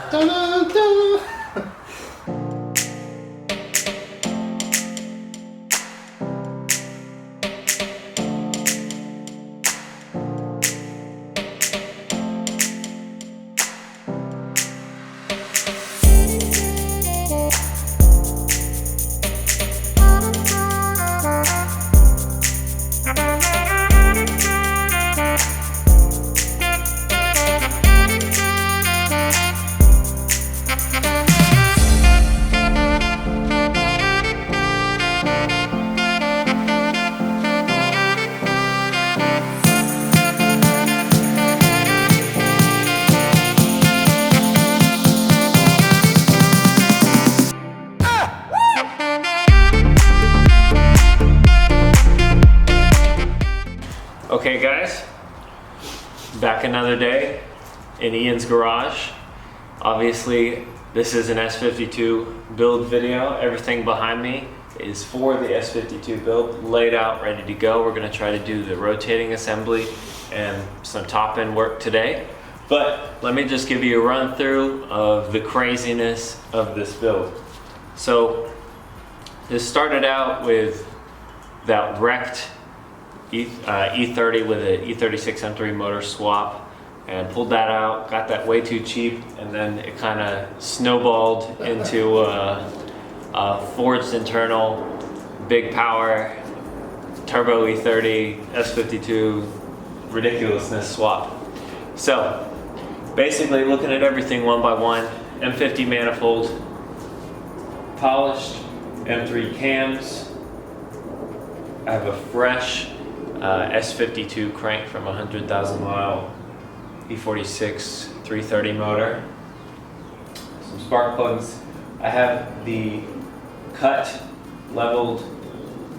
Dun, dun, dun. Okay guys, back another day in Ian's garage. Obviously this is an S52 build video. Everything behind me is for the S52 build, laid out, ready to go. We're gonna try to do the rotating assembly and some top end work today. But let me just give you a run through of the craziness of this build. So this started out with that wrecked E30 with an E36 M3 motor swap, and pulled that out, got that way too cheap, and then it kind of snowballed into a forged internal, big power, turbo E30, S52 ridiculousness swap. So basically looking at everything one by one, M50 manifold, polished M3 cams. I have a fresh S52 crank from 100,000 mile E46 330 motor. Some spark plugs. I have the cut leveled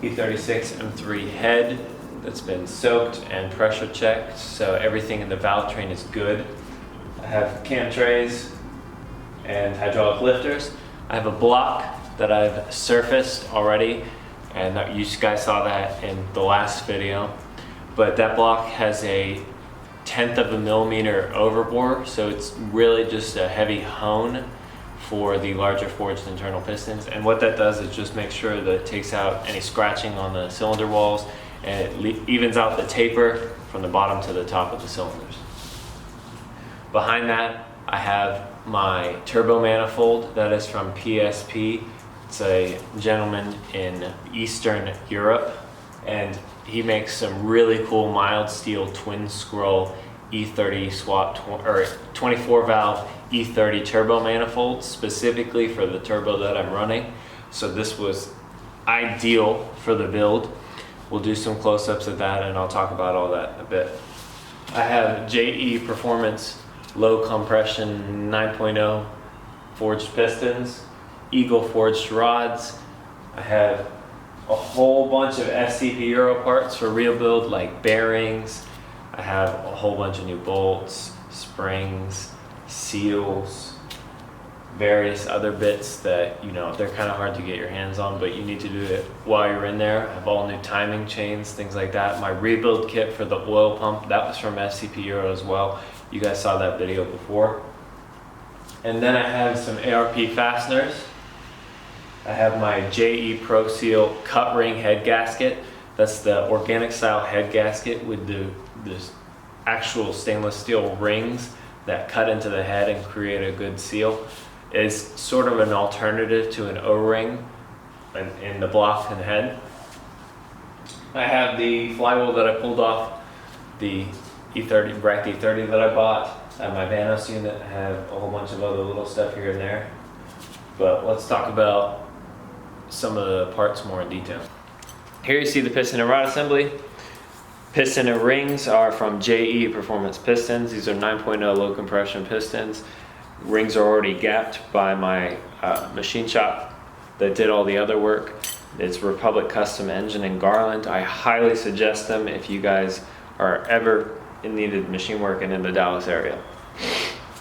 E36 M3 head that's been soaked and pressure checked, so everything in the valve train is good. I have cam trays and hydraulic lifters. I have a block that I've surfaced already, and you guys saw that in the last video. But that block has a 1/10 of a millimeter overbore, so it's really just a heavy hone for the larger forged internal pistons. And what that does is just make sure that it takes out any scratching on the cylinder walls, and it evens out the taper from the bottom to the top of the cylinders. Behind that, I have my turbo manifold that is from PSP. It's a gentleman in Eastern Europe, and he makes some really cool mild steel twin scroll E30 swap or 24 valve E30 turbo manifold specifically for the turbo that I'm running. So this was ideal for the build. We'll do some close-ups of that, and I'll talk about all that in a bit. I have JE Performance low compression 9.0 forged pistons, Eagle forged rods. I have a whole bunch of SCP Euro parts for real build, like bearings. I have a whole bunch of new bolts, springs, seals, various other bits that, you know, they're kind of hard to get your hands on, but you need to do it while you're in there. I have all new timing chains, things like that. My rebuild kit for the oil pump, that was from SCP Euro as well. You guys saw that video before. And then I have some ARP Fasteners. I have my JE Pro Seal cut ring head gasket. That's the organic style head gasket with the actual stainless steel rings that cut into the head and create a good seal. It's sort of an alternative to an O-ring in the block and head. I have the flywheel that I pulled off the E30, Brack E30 that I bought. I have my Vanos unit. I have a whole bunch of other little stuff here and there. But let's talk about some of the parts more in detail. Here you see the piston and rod assembly. Piston and rings are from JE Performance Pistons. These are 9.0 low compression pistons. Rings are already gapped by my machine shop that did all the other work. It's Republic Custom Engine in Garland. I highly suggest them if you guys are ever in need of machine work and in the Dallas area.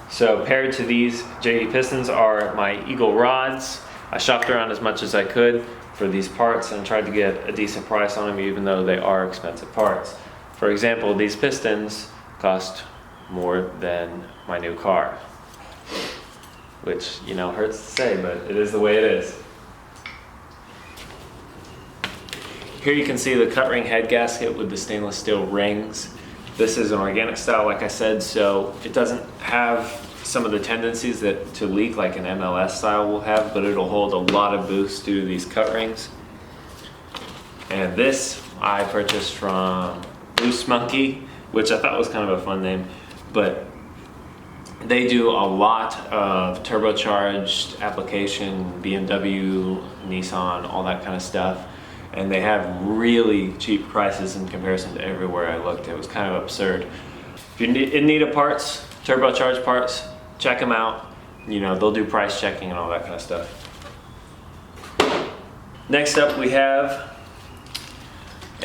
So paired to these JE pistons are my Eagle rods. I shopped around as much as I could for these parts and tried to get a decent price on them, even though they are expensive parts. For example, these pistons cost more than my new car. which, you know, hurts to say, but it is the way it is. Here you can see the cut ring head gasket with the stainless steel rings. This is an organic style, like I said, so it doesn't have some of the tendencies to leak like an MLS style will have, but it'll hold a lot of boost due to these cut rings. And this I purchased from Loose Monkey, which I thought was kind of a fun name, but they do a lot of turbocharged application, BMW, Nissan, all that kind of stuff. And they have really cheap prices in comparison to everywhere I looked. It was kind of absurd. If you're in need of parts, turbocharged parts, check them out. You know, they'll do price checking and all that kind of stuff. Next up we have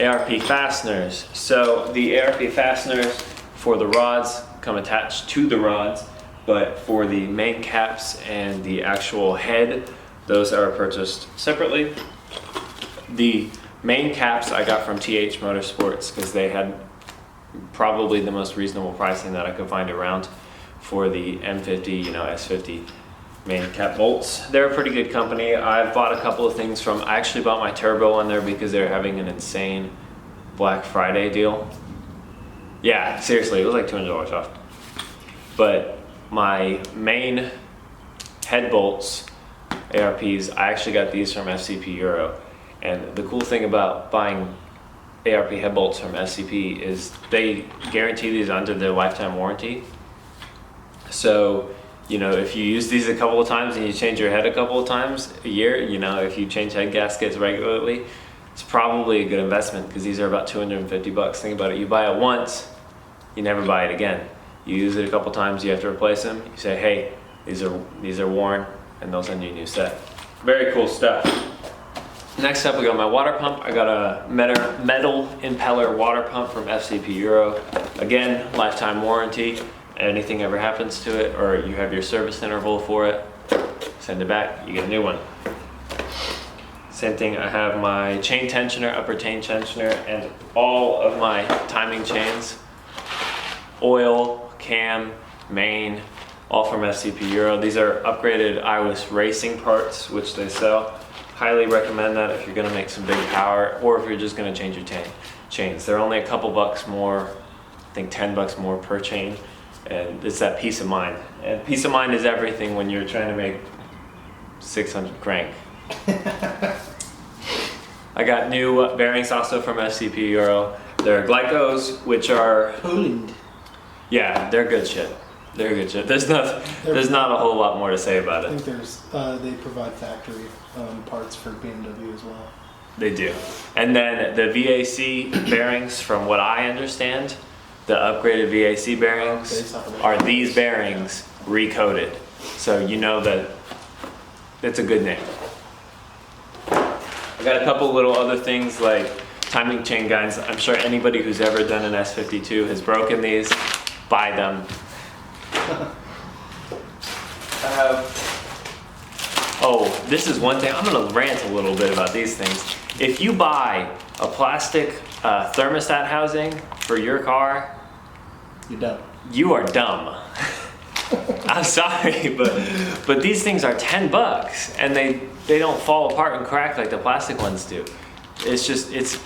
ARP Fasteners. So the ARP Fasteners for the rods come attached to the rods, but for the main caps and the actual head, those are purchased separately. The main caps I got from TH Motorsports because they had probably the most reasonable pricing that I could find around for the M50, you know, S50 main cap bolts. They're a pretty good company. I've bought a couple of things from, I actually bought my turbo on there because they're having an insane Black Friday deal. Yeah, seriously, it was like $200 off. But my main head bolts, ARPs, I actually got these from SCP Euro. And the cool thing about buying ARP head bolts from SCP is they guarantee these under their lifetime warranty. So, you know, if you use these a couple of times and you change your head a couple of times a year, you know, if you change head gaskets regularly, it's probably a good investment because these are about 250 bucks. Think about it. You buy it once, you never buy it again. You use it a couple times, you have to replace them. You say, hey, these are worn, and they'll send you a new set. Very cool stuff. Next up, we got my water pump. I got a metal impeller water pump from FCP Euro. Again, lifetime warranty. Anything ever happens to it, or you have your service interval for it, send it back, you get a new one. Same thing, I have my chain tensioner, upper chain tensioner, and all of my timing chains. Oil, cam, main, all from FCP Euro. These are upgraded Iwis racing parts, which they sell. Highly recommend that if you're gonna make some big power, or if you're just gonna change your chains. They're only a couple bucks more, I think 10 bucks more per chain, and it's that peace of mind. And peace of mind is everything when you're trying to make 600 crank. I got new bearings also from SCP Euro. They're Glycos, which are Poland. Yeah, they're good shit. They're good shit. There's not a whole lot more to say about I it. think they provide factory parts for BMW as well. They do. And then the VAC bearings, from what I understand, the upgraded VAC bearings are these bearings recoated. So you know that it's a good name. I got a couple little other things like timing chain guides. I'm sure anybody who's ever done an S52 has broken these. Buy them. Oh, this is one thing. I'm gonna rant a little bit about these things. If you buy a plastic thermostat housing for your car, You're dumb. you are dumb. I'm sorry, but these things are 10 bucks and they don't fall apart and crack like the plastic ones do. It's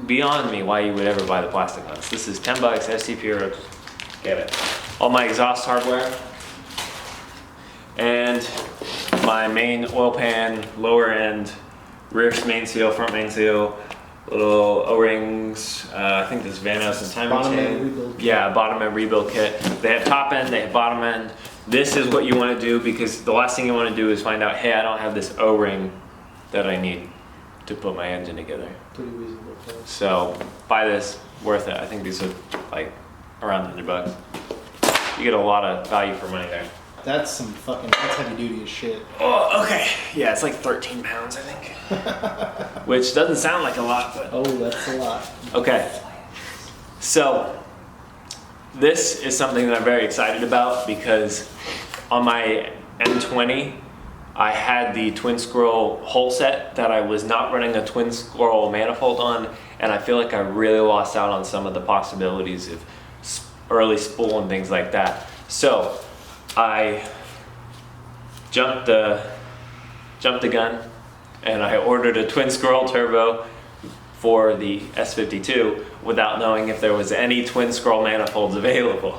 beyond me why you would ever buy the plastic ones. This is 10 bucks, SCP Euro, get it. All my exhaust hardware and my main oil pan, lower end, rear main seal, front main seal, little O-rings, I think this Van Heusen timing chain. Yeah, bottom end rebuild kit. They have top end, they have bottom end. This is what you want to do because the last thing you want to do is find out, hey, I don't have this O-ring that I need to put my engine together. Pretty reasonable price. So buy this, worth it. I think these are like around 100 bucks. You get a lot of value for money there. That's that's heavy duty as shit. Oh, okay. Yeah, it's like 13 pounds, I think. Which doesn't sound like a lot, but. Oh, that's a lot. Okay. So, this is something that I'm very excited about because on my M20, I had the twin scroll hull set that I was not running a twin scroll manifold on, and I feel like I really lost out on some of the possibilities of early spool and things like that. So I jumped the gun, and I ordered a twin scroll turbo for the S52 without knowing if there was any twin scroll manifolds available.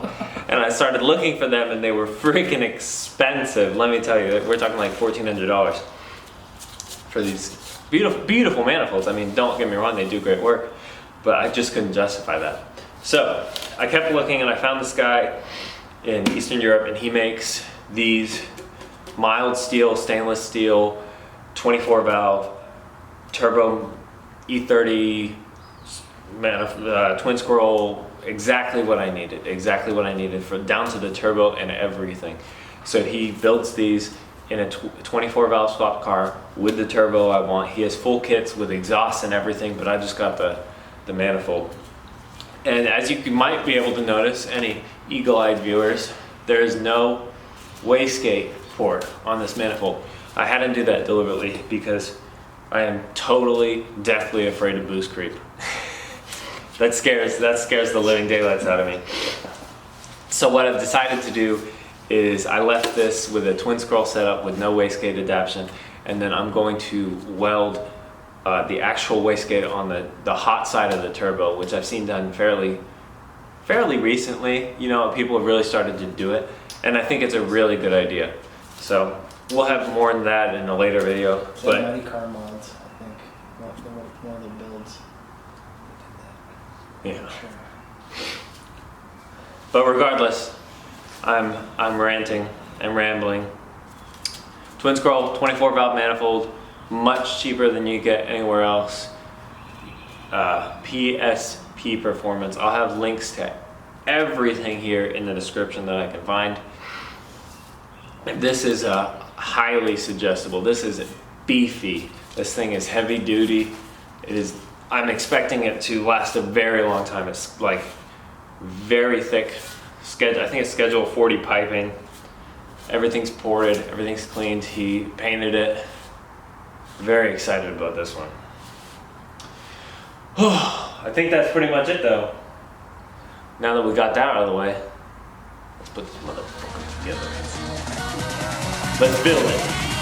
And I started looking for them, and they were freaking expensive. Let me tell you, we're talking like $1,400 for these beautiful manifolds. I mean, don't get me wrong, they do great work, but I just couldn't justify that. So I kept looking, and I found this guy in Eastern Europe, and he makes these mild steel, stainless steel, 24 valve turbo E30 twin scroll, exactly what I needed for down to the turbo and everything. So he builds these in a 24 valve swap car with the turbo I want. He has full kits with exhaust and everything, but I just got the manifold. And as you might be able to notice, any eagle-eyed viewers, there is no wastegate port on this manifold. I had to do that deliberately because I am totally, deathly afraid of boost creep. that scares the living daylights out of me. So what I've decided to do is I left this with a twin scroll setup with no wastegate adaptation, and then I'm going to weld the actual wastegate on the hot side of the turbo, which I've seen done fairly recently. You know, people have really started to do it, and I think it's a really good idea. So we'll have more on that in a later video. But Mighty Car Mods, I think, one of the builds. Yeah. Sure. But regardless, I'm ranting and rambling. Twin scroll, 24 valve manifold, much cheaper than you get anywhere else. PSP performance. I'll have links to everything here in the description that I can find. This is highly suggestible. This is beefy. This thing is heavy duty. I'm expecting it to last a very long time. It's like very thick. I think it's Schedule 40 piping. Everything's ported, everything's cleaned. He painted it. Very excited about this one. I think that's pretty much it though. Now that we got that out of the way, let's put this motherfucker together. Let's build it.